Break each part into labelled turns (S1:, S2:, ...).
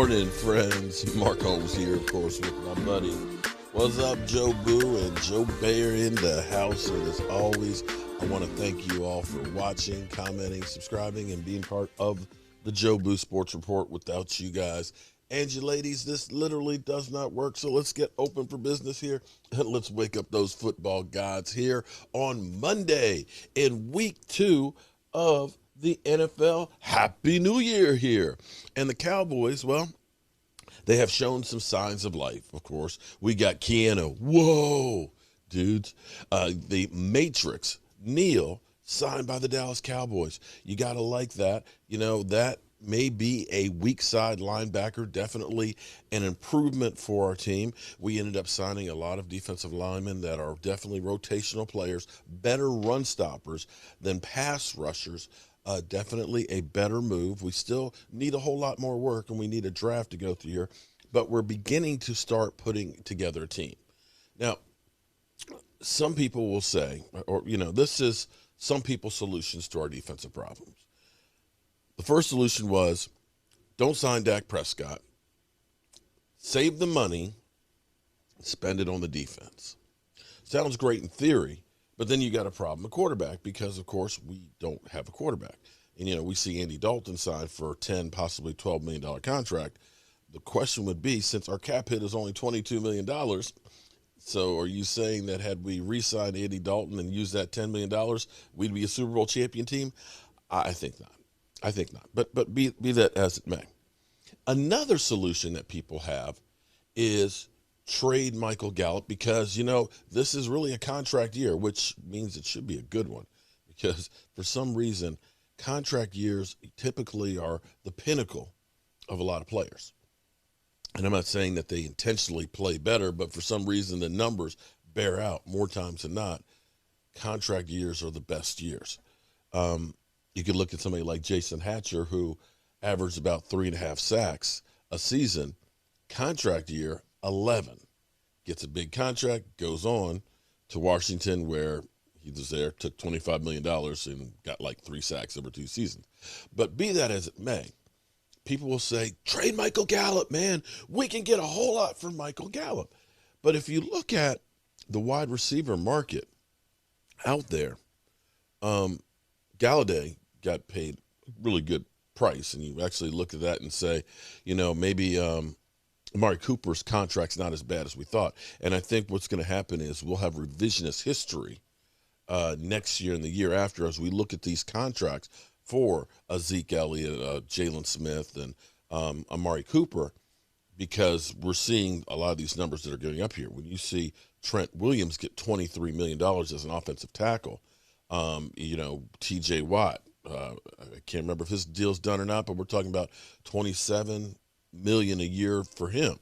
S1: morning, friends. Mark Holmes here, of course, with my buddy. What's up, Joe Boo and Joe Bear in the house. And as always, I want to thank you all for watching, commenting, subscribing, and being part of the Joe Boo Sports Report. Without you guys and you ladies, this literally does not work. So let's get open for business here and let's wake up those football gods here on Monday in week 2 of the NFL. Happy New Year here. And the Cowboys, well, they have shown some signs of life, of course. We got Keanu. Whoa, dudes. The Matrix, Neil, signed by the Dallas Cowboys. You got to like that. You know, that may be a weak side linebacker, definitely an improvement for our team. We ended up signing a lot of defensive linemen that are definitely rotational players, better run stoppers than pass rushers. Definitely a better move. We still need a whole lot more work, and we need a draft to go through here, but we're beginning to start putting together a team. Now, some people will say, or, you know, this is some people's solutions to our defensive problems. The first solution was don't sign Dak Prescott, save the money, spend it on the defense. Sounds great in theory, but then you got a problem at quarterback because, of course, we don't have a quarterback. And, you know, we see Andy Dalton signed for a $10, possibly $12 million contract. The question would be, since our cap hit is only $22 million, so are you saying that had we re-signed Andy Dalton and used that $10 million, we'd be a Super Bowl champion team? I think not. I think not. But be that as it may. Another solution that people have is trade Michael Gallup because, you know, this is really a contract year, which means it should be a good one because for some reason, contract years typically are the pinnacle of a lot of players. And I'm not saying that they intentionally play better, but for some reason the numbers bear out more times than not. Contract years are the best years. You could look at somebody like Jason Hatcher, who averaged about 3.5 sacks a season. Contract year, 11. Gets a big contract, goes on to Washington where he was there, took $25 million and got like 3 sacks over 2 seasons. But be that as it may, people will say, trade Michael Gallup, man. We can get a whole lot for Michael Gallup. But if you look at the wide receiver market out there, Galladay got paid a really good price. And you actually look at that and say, you know, maybe Amari Cooper's contract's not as bad as we thought. And I think what's going to happen is we'll have revisionist history next year and the year after as we look at these contracts for Zeke Elliott, Jalen Smith, and Amari Cooper, because we're seeing a lot of these numbers that are going up here. When you see Trent Williams get $23 million as an offensive tackle, you know, TJ Watt, I can't remember if his deal's done or not, but we're talking about $27 million a year for him.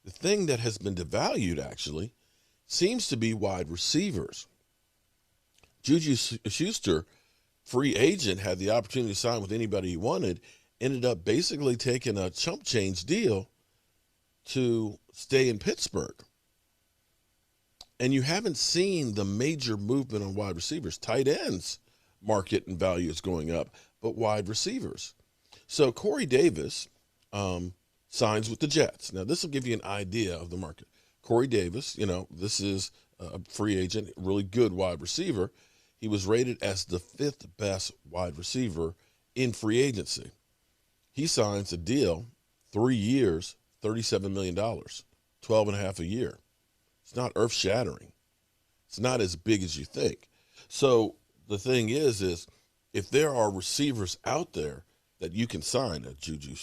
S1: The thing that has been devalued actually seems to be wide receivers. Juju Schuster, free agent, had the opportunity to sign with anybody he wanted, ended up basically taking a chump change deal to stay in Pittsburgh. And you haven't seen the major movement on wide receivers. Tight ends market and value is going up, but wide receivers. So Corey Davis signs with the Jets. Now, this will give you an idea of the market. Corey Davis, you know, this is a free agent, really good wide receiver. He was rated as the 5th best wide receiver in free agency. He signs a deal, 3 years, $37 million, 12 and a half a year. It's not earth-shattering. It's not as big as you think. So the thing is if there are receivers out there that you can sign, Juju,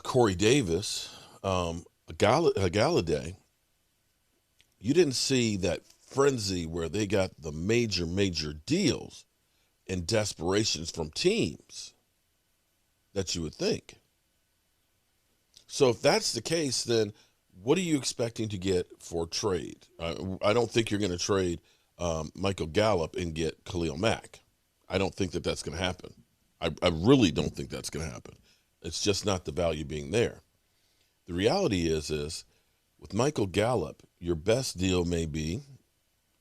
S1: Corey Davis, Galladay, you didn't see that frenzy where they got the major deals and desperations from teams that you would think. So if that's the case, then what are you expecting to get for trade? I don't think you're going to trade Michael Gallup and get Khalil Mack. I don't think that that's going to happen. I really don't think that's going to happen. It's just not the value being there. The reality is with Michael Gallup, your best deal may be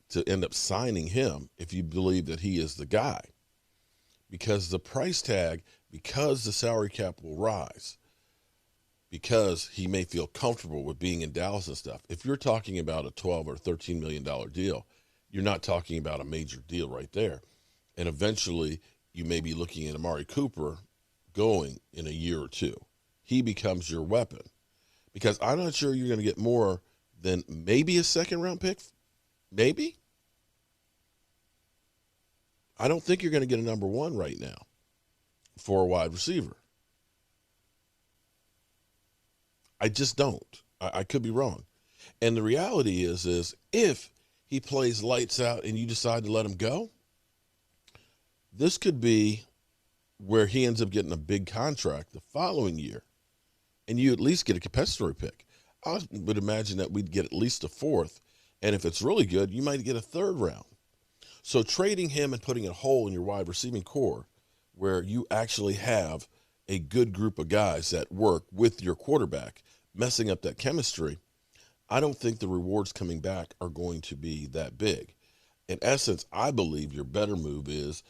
S1: to end up signing him if you believe that he is the guy. because the price tag, because the salary cap will rise, because he may feel comfortable with being in Dallas and stuff. If you're talking about a $12 or $13 million deal, you're not talking about a major deal right there. And eventually you may be looking at Amari Cooper going in a year or two. He becomes your weapon, because I'm not sure you're going to get more than maybe a second round pick. Maybe. I don't think you're going to get a number one right now for a wide receiver. I just don't. I could be wrong. And the reality is if he plays lights out and you decide to let him go, this could be where he ends up getting a big contract the following year, and you at least get a compensatory pick. I would imagine that we'd get at least a fourth, and if it's really good, you might get a third round. So trading him and putting a hole in your wide receiving core where you actually have a good group of guys that work with your quarterback, messing up that chemistry, I don't think the rewards coming back are going to be that big. In essence, I believe your better move is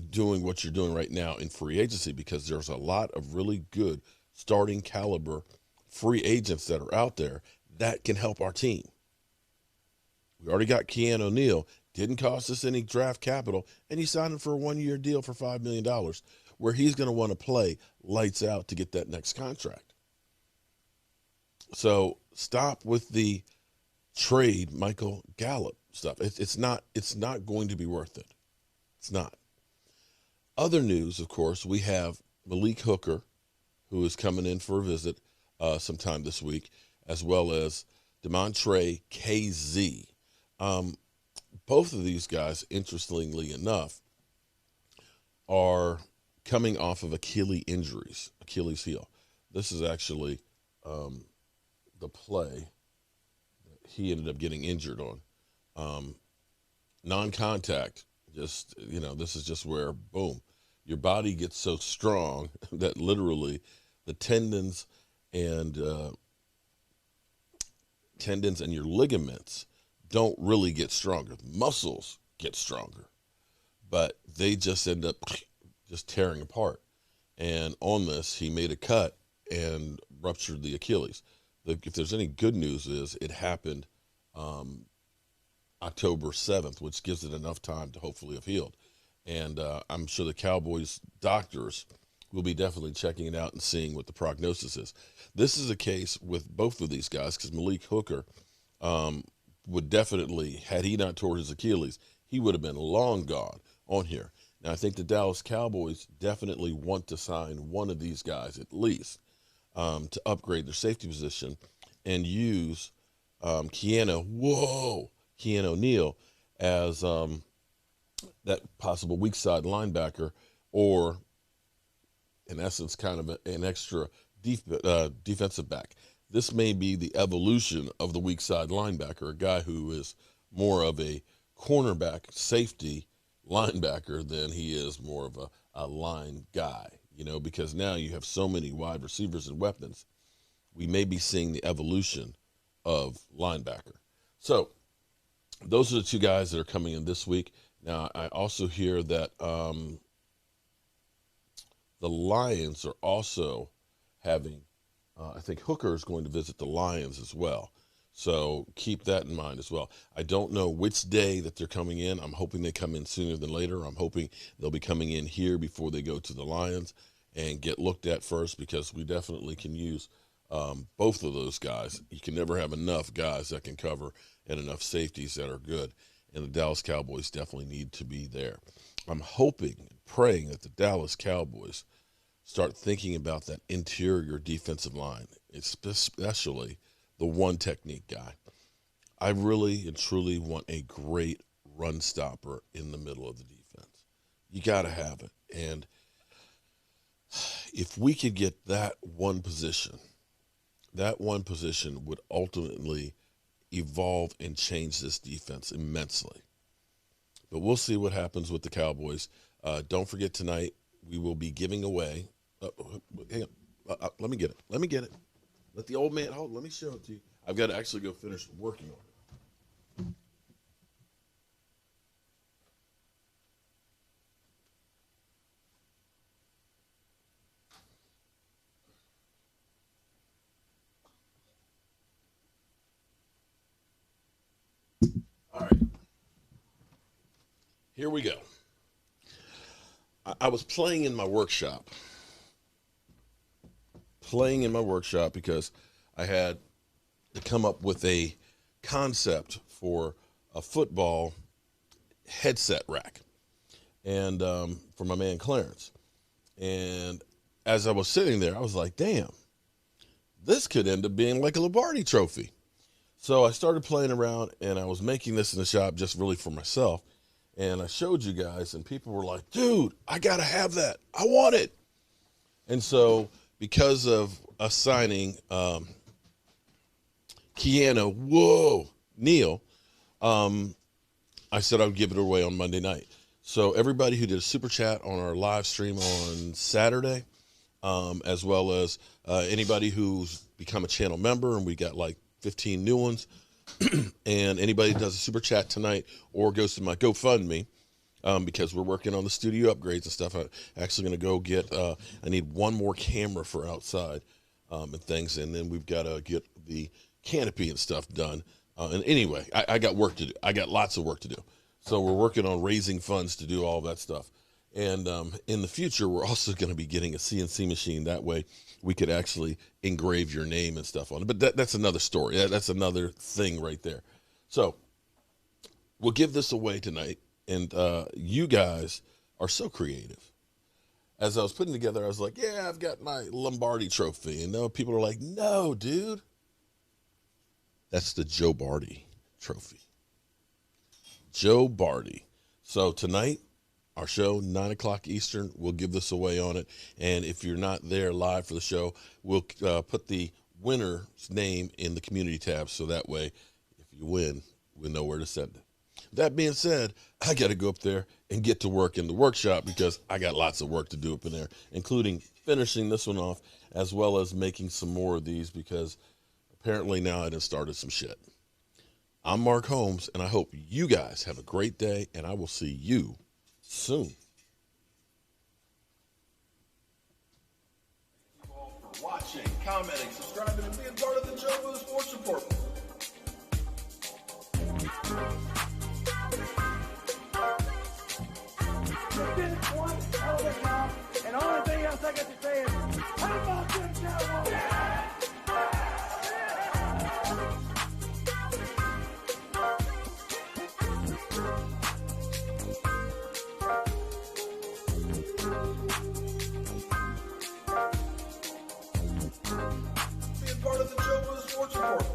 S1: doing what you're doing right now in free agency, because there's a lot of really good starting caliber free agents that are out there that can help our team. We already got Keanu O'Neal. Didn't cost us any draft capital, and he signed him for a one-year deal for $5 million, where he's going to want to play lights out to get that next contract. So stop with the trade Michael Gallup stuff. It's not going to be worth it. It's not. Other news, of course, we have Malik Hooker, who is coming in for a visit sometime this week, as well as Damontae Kazee. Both of these guys, interestingly enough, are coming off of Achilles heel. This is actually the play that he ended up getting injured on. Non-contact, this is just where, boom, your body gets so strong that literally the tendons and your ligaments don't really get stronger. The muscles get stronger, but they just end up just tearing apart. And on this, he made a cut and ruptured the Achilles. If there's any good news, is it happened October 7th, which gives it enough time to hopefully have healed. And I'm sure the Cowboys doctors will be definitely checking it out and seeing what the prognosis is. This is a case with both of these guys, because Malik Hooker would definitely, had he not tore his Achilles, he would have been long gone on here. Now, I think the Dallas Cowboys definitely want to sign one of these guys at least to upgrade their safety position and use Keanu O'Neal as that possible weak side linebacker, or in essence, kind of an extra defensive back. This may be the evolution of the weak side linebacker, a guy who is more of a cornerback safety linebacker than he is more of a line guy, because now you have so many wide receivers and weapons. We may be seeing the evolution of linebacker. So those are the two guys that are coming in this week. Now, I also hear that the Lions are also having, I think Hooker is going to visit the Lions as well. So keep that in mind as well. I don't know which day that they're coming in. I'm hoping they come in sooner than later. I'm hoping they'll be coming in here before they go to the Lions and get looked at first, because we definitely can use both of those guys. You can never have enough guys that can cover and enough safeties that are good. And the Dallas Cowboys definitely need to be there. I'm hoping and praying that the Dallas Cowboys start thinking about that interior defensive line, especially the one technique guy. I really and truly want a great run stopper in the middle of the defense. You got to have it. And if we could get that one position would ultimately evolve and change this defense immensely. But we'll see what happens with the Cowboys. Don't forget tonight, we will be giving away. Hang on. Let me get it. Let the old man, hold. Let me show it to you. I've got to actually go finish working on it. All right. Here we go. I was playing in my workshop. Because I had to come up with a concept for a football headset rack, and for my man Clarence. And as I was sitting there, I was like, damn, this could end up being like a Lombardi trophy. So I started playing around, and I was making this in the shop just really for myself. And I showed you guys, and people were like, dude, I got to have that. I want it. And so because of us signing Neil, I said I would give it away on Monday night. So everybody who did a super chat on our live stream on Saturday, as well as anybody who's become a channel member, and we got like 15 new ones, and anybody who does a super chat tonight or goes to my GoFundMe, because we're working on the studio upgrades and stuff. I'm actually going to go get, I need one more camera for outside and things, and then we've got to get the canopy and stuff done. And anyway, I got work to do. I got lots of work to do. So we're working on raising funds to do all that stuff. And in the future, we're also going to be getting a CNC machine. That way we could actually engrave your name and stuff on it. But that's another story. That's another thing right there. So we'll give this away tonight. And you guys are so creative. As I was putting together, I was like, yeah, I've got my Lombardi trophy. And people are like, no, dude. That's the Joe Bardi trophy. Joe Bardi. So tonight, our show, 9 o'clock Eastern, we'll give this away on it. And if you're not there live for the show, we'll put the winner's name in the community tab. So that way, if you win, we'll know where to send it. That being said, I got to go up there and get to work in the workshop because I got lots of work to do up in there, including finishing this one off, as well as making some more of these because apparently now I done started some shit. I'm Mark Holmes, and I hope you guys have a great day, and I will see you soon. Thank you all for watching, commenting, subscribing, and being part of the Joe Boo Sports Report.
S2: One hell of a job, and the only thing else I got to say is, how about them Cowboys? Yeah! Being part of the Joe Boo Sports Report.